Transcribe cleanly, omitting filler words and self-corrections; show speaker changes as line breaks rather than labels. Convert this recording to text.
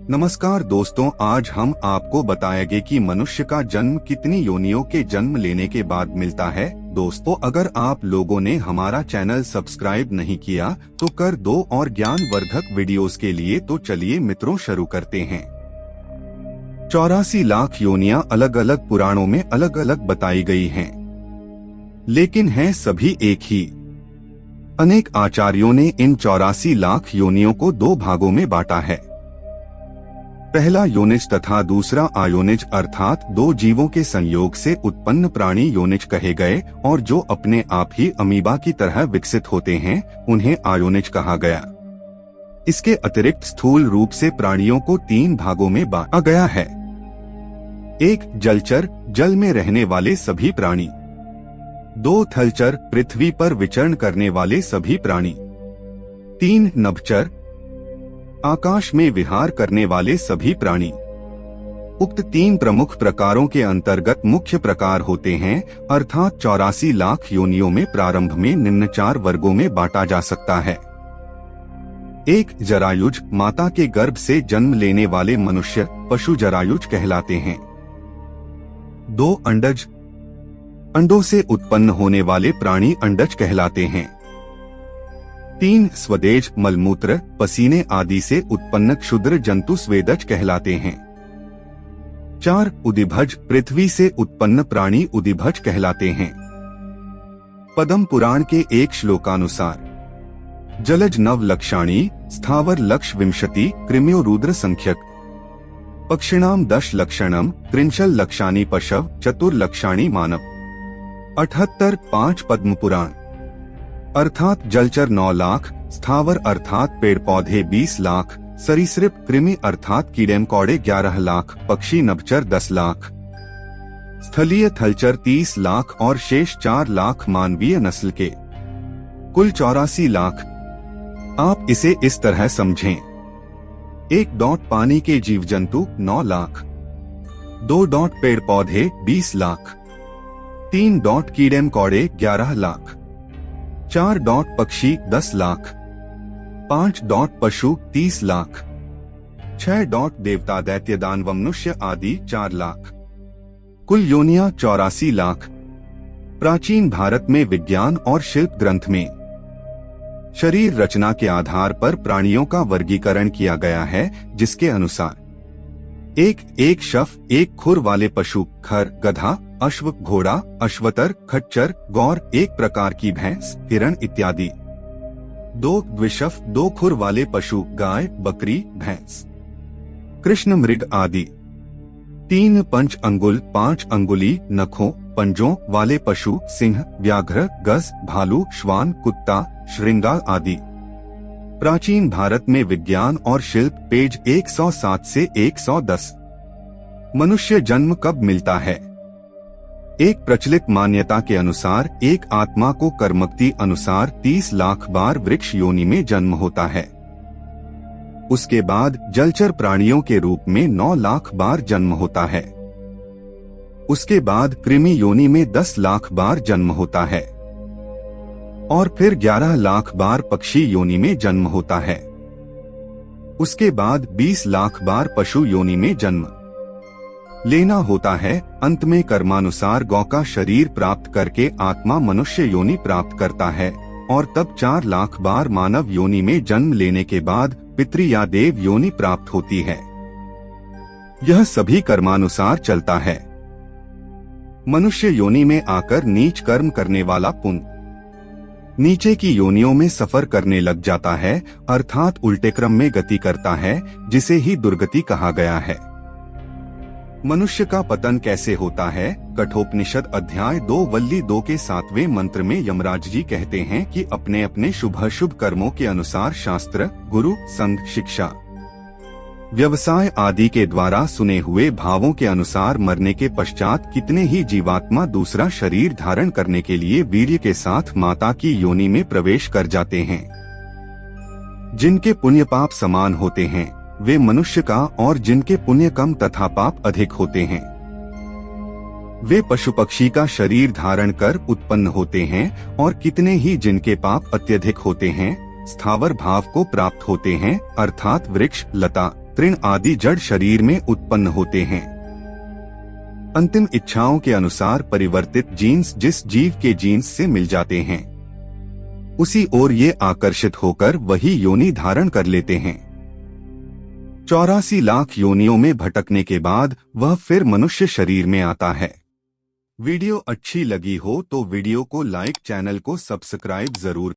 नमस्कार दोस्तों, आज हम आपको बताएंगे कि मनुष्य का जन्म कितनी योनियों के जन्म लेने के बाद मिलता है। दोस्तों, अगर आप लोगों ने हमारा चैनल सब्सक्राइब नहीं किया तो कर दो और ज्ञानवर्धक वीडियोस के लिए तो चलिए मित्रों शुरू करते हैं। 84 लाख योनियां अलग अलग पुराणों में अलग अलग बताई गई हैं, लेकिन हैं सभी एक ही। अनेक आचार्यों ने इन 84 लाख योनियों को दो भागों में बांटा है। पहला योनिज तथा दूसरा आयोनिज, अर्थात दो जीवों के संयोग से उत्पन्न प्राणी योनिज कहे गए, और जो अपने आप ही अमीबा की तरह विकसित होते हैं उन्हें आयोनिज कहा गया। इसके अतिरिक्त स्थूल रूप से प्राणियों को तीन भागों में बांटा गया है। एक जलचर, जल में रहने वाले सभी प्राणी। दो थलचर, पृथ्वी पर विचरण करने वाले सभी प्राणी। तीन नभचर, आकाश में विहार करने वाले सभी प्राणी। उक्त तीन प्रमुख प्रकारों के अंतर्गत मुख्य प्रकार होते हैं, अर्थात 84 लाख योनियों में प्रारंभ में निम्न चार वर्गों में बांटा जा सकता है। एक जरायुज, माता के गर्भ से जन्म लेने वाले मनुष्य पशु जरायुज कहलाते हैं। दो अंडज, अंडों से उत्पन्न होने वाले प्राणी अंडज कहलाते हैं। तीन स्वदेज, मलमूत्र पसीने आदि से उत्पन्न क्षुद्र जंतु स्वेदज कहलाते हैं। चार उदिभज, पृथ्वी से उत्पन्न प्राणी उदिभज कहलाते हैं। पद्म पुराण के एक श्लोकानुसार जलज नव लक्षाणी, स्थावर लक्ष विंशति, कृम्यो रुद्र संख्यक, पक्षिणाम 10 लक्षणम, त्रिंशल लक्षाणी पशव, चतुर्लक्षाणी मानव। 78 5 पद्म पुराण, अर्थात जलचर 9 लाख, स्थावर अर्थात पेड़ पौधे 20 लाख, सरीसृप कृमि अर्थात कीड़े मकोड़े 11 लाख, पक्षी नभचर 10 लाख, स्थलीय थलचर 30 लाख और शेष 4 लाख मानवीय नस्ल के, कुल 84 लाख। आप इसे इस तरह समझें। 1 डॉट पानी के जीव जंतु 9 लाख, 2 डॉट पेड़ पौधे 20 लाख, 3 डॉट कीड़े मकोड़े 11 लाख, 4 डॉट पक्षी 10 लाख, 5 डॉट पशु 30 लाख, 6 डॉट देवता दैत्य दानव मनुष्य आदि 4 लाख। कुल योनियां 84 लाख। प्राचीन भारत में विज्ञान और शिल्प ग्रंथ में शरीर रचना के आधार पर प्राणियों का वर्गीकरण किया गया है, जिसके अनुसार एक शफ, एक खुर वाले पशु खर, गधा, अश्व, घोड़ा, अश्वतर, खच्चर, गौर, एक प्रकार की भैंस, हिरण इत्यादि। 2 द्विशफ, 2 खुर वाले पशु गाय, बकरी, भैंस, कृष्ण मृग आदि। 3 पंच अंगुल, 5 अंगुली नखों, पंजों वाले पशु सिंह, व्याघ्र, गज, भालू, श्वान, कुत्ता, श्रृंगार आदि। प्राचीन भारत में विज्ञान और शिल्प, पेज 107 से 110। मनुष्य जन्म कब मिलता है? एक प्रचलित मान्यता के अनुसार एक आत्मा को कर्मक्ति अनुसार 30 लाख बार वृक्ष योनि में जन्म होता है। उसके बाद जलचर प्राणियों के रूप में 9 लाख बार जन्म होता है। उसके बाद कृमि योनि में 10 लाख बार जन्म होता है, और फिर 11 लाख बार पक्षी योनि में जन्म होता है। उसके बाद 20 लाख बार पशु योनि में जन्म लेना होता है। अंत में कर्मानुसार गौ का शरीर प्राप्त करके आत्मा मनुष्य योनि प्राप्त करता है, और तब 4 लाख बार मानव योनि में जन्म लेने के बाद पितृ या देव योनि प्राप्त होती है। यह सभी कर्मानुसार चलता है। मनुष्य योनि में आकर नीच कर्म करने वाला पुण्य नीचे की योनियों में सफर करने लग जाता है, अर्थात उल्टे क्रम में गति करता है, जिसे ही दुर्गति कहा गया है। मनुष्य का पतन कैसे होता है? कठोपनिषद अध्याय 2 वल्ली 2 के 7वें मंत्र में यमराज जी कहते हैं कि अपने अपने शुभ कर्मों के अनुसार शास्त्र, गुरु, संघ, शिक्षा, व्यवसाय आदि के द्वारा सुने हुए भावों के अनुसार मरने के पश्चात कितने ही जीवात्मा दूसरा शरीर धारण करने के लिए वीर्य के साथ माता की योनि में प्रवेश कर जाते हैं। जिनके पुण्य पाप समान होते हैं वे मनुष्य का, और जिनके पुण्य कम तथा पाप अधिक होते हैं वे पशु पक्षी का शरीर धारण कर उत्पन्न होते हैं, और कितने ही जिनके पाप अत्यधिक होते हैं स्थावर भाव को प्राप्त होते हैं, अर्थात वृक्ष, लता, तृण आदि जड़ शरीर में उत्पन्न होते हैं। अंतिम इच्छाओं के अनुसार परिवर्तित जीन्स जिस जीव के जीन्स से मिल जाते हैं, उसी ओर ये आकर्षित होकर वही योनि धारण कर लेते हैं। 84 लाख योनियों में भटकने के बाद वह फिर मनुष्य शरीर में आता है। वीडियो अच्छी लगी हो तो वीडियो को लाइक, चैनल को सब्सक्राइब जरूर